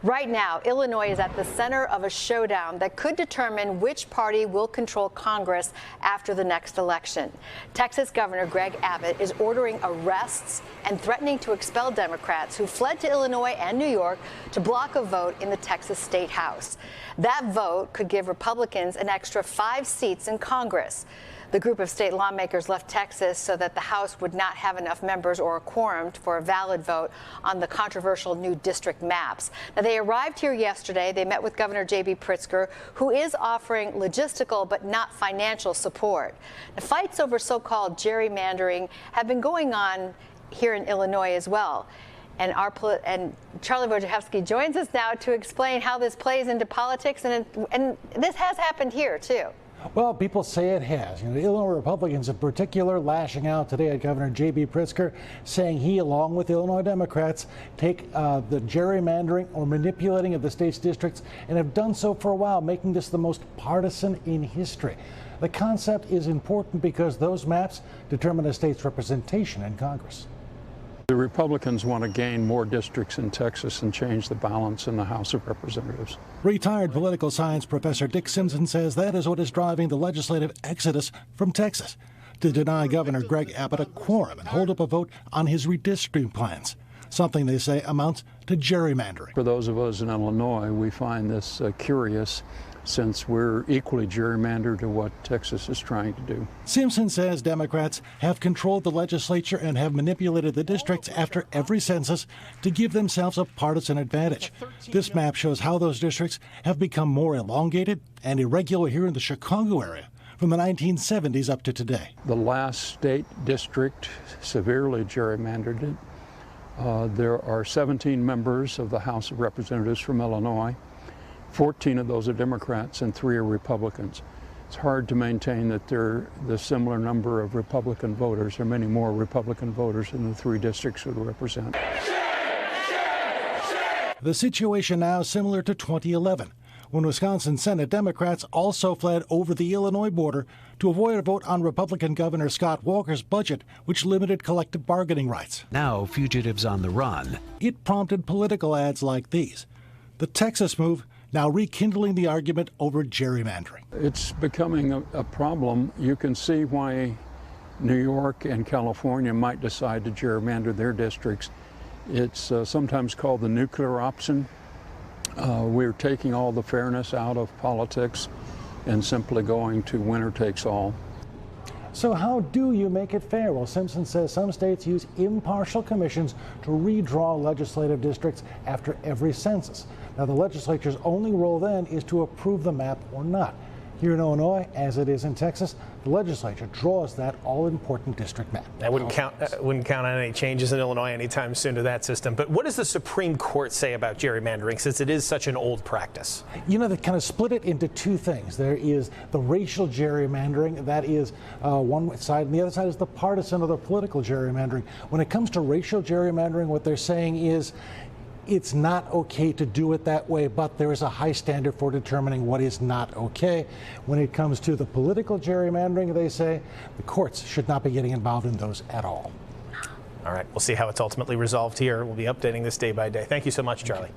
Right now, Illinois is at the center of a showdown that could determine which party will control Congress after the next election. Texas Governor Greg Abbott is ordering arrests and threatening to expel Democrats who fled to Illinois and New York to block a vote in the Texas State House. That vote could give Republicans an extra 5 seats in Congress. The group of state lawmakers left Texas so that the House would not have enough members or a quorum for a valid vote on the controversial new district maps. Now, they arrived here yesterday. They met with Governor J.B. Pritzker, who is offering logistical but not financial support. The fights over so-called gerrymandering have been going on here in Illinois as well. And Charlie Wojciechowski joins us now to explain how this plays into politics, and this has happened here, too. Well, people say it has. The Illinois Republicans in particular lashing out today at Governor J.B. Pritzker, saying he, along with Illinois Democrats, take the gerrymandering or manipulating of the state's districts and have done so for a while, making this the most partisan in history. The concept is important because those maps determine a state's representation in Congress. The Republicans want to gain more districts in Texas and change the balance in the House of Representatives. Retired political science professor Dick Simpson says that is what is driving the legislative exodus from Texas, to deny Governor Greg Abbott a quorum and hold up a vote on his redistricting plans, something they say amounts to gerrymandering. For those of us in Illinois, we find this curious, since we're equally gerrymandered to what Texas is trying to do. Simpson says Democrats have controlled the legislature and have manipulated the districts after every census to give themselves a partisan advantage. This map shows how those districts have become more elongated and irregular here in the Chicago area from the 1970s up to today. The last state district severely gerrymandered it. There are 17 members of the House of Representatives from Illinois. 14 of those are Democrats and 3 are Republicans. It's hard to maintain that the similar number of Republican voters. There are many more Republican voters in the 3 districts would represent. The situation now is similar to 2011, when Wisconsin Senate Democrats also fled over the Illinois border to avoid a vote on Republican Governor Scott Walker's budget, which limited collective bargaining rights. Now fugitives on the run. It prompted political ads like these. The Texas move now rekindling the argument over gerrymandering. It's becoming a problem. You can see why New York and California might decide to gerrymander their districts. It's sometimes called the nuclear option. We're taking all the fairness out of politics and simply going to winner takes all. So how do you make it fair? Well, Simpson says some states use impartial commissions to redraw legislative districts after every census. Now, the legislature's only role then is to approve the map or not. Here in Illinois, as it is in Texas, the legislature draws that all-important district map. I wouldn't count on any changes in Illinois anytime soon to that system. But what does the Supreme Court say about gerrymandering, since it is such an old practice? You know, they kind of split it into 2 things. There is the racial gerrymandering, that is one side, and the other side is the partisan or the political gerrymandering. When it comes to racial gerrymandering, what they're saying is it's not okay to do it that way, but there is a high standard for determining what is not okay. When it comes to the political gerrymandering, they say the courts should not be getting involved in those at all. All right, we'll see how it's ultimately resolved here. We'll be updating this day by day. Thank you so much, Charlie.